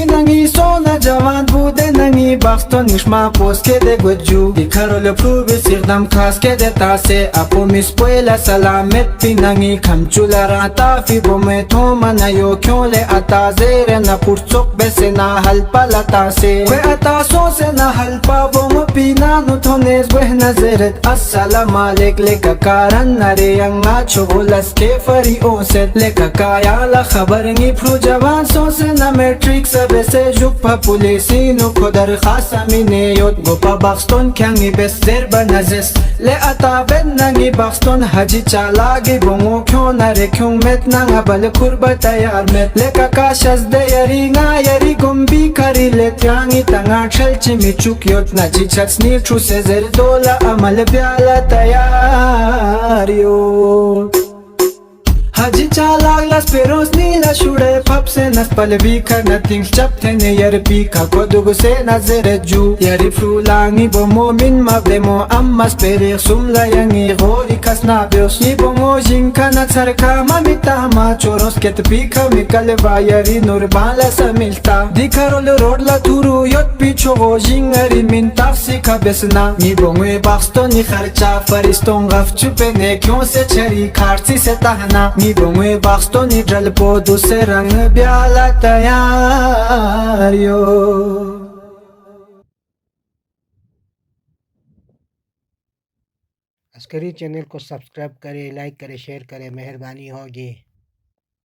nangi sona jawan bude nangi baxton nishma poske de goju dikarole prubi sirdam kaske de tase apo mispoela salamet pinangi kamchula rata fi bome thoma na yo kyole ata zere na purchok bese na halpa lata se kwe ata so se na halpa bomo pina no thones wehna zeret assalam alek leka karan nare anga cholas ke fari o set leka kaya la khabar ngi pru jawan so se na matrix bese jupa polisi no kodar khasa mine yot gopa baxton kyangi beser banazes le ata ben nangi baxton haji chalagi bomo kyona re kyung met nanga bal kurba tayar met le kakashas de yari nga yari gombi kari le tyangi tanga chelchi michuk yot na ji chatsni tru sezer dola amal byala tayar yo haji chalak las peros ni la shure pap se nas palvi kar nothing chap thene yar pi ka kodugo se nazere ju yari frulangi bomo min mabdemo ammas pere sumla yangi gori kasna bios ni bomo jinkana sarka mamita ma choros ket pi ka mikal va yari nur bala samilta dikarol road la turu yot picho go jingari min tafsi ka besna ni bomo baxton ni kharcha fariston gaf chupene kyon se chari kharsi se tahna Bongwe baxtoni jal podu se rang byala tayar yo Askari channel को subscribe करें, like करें, share करें, मेहरबानी होगी।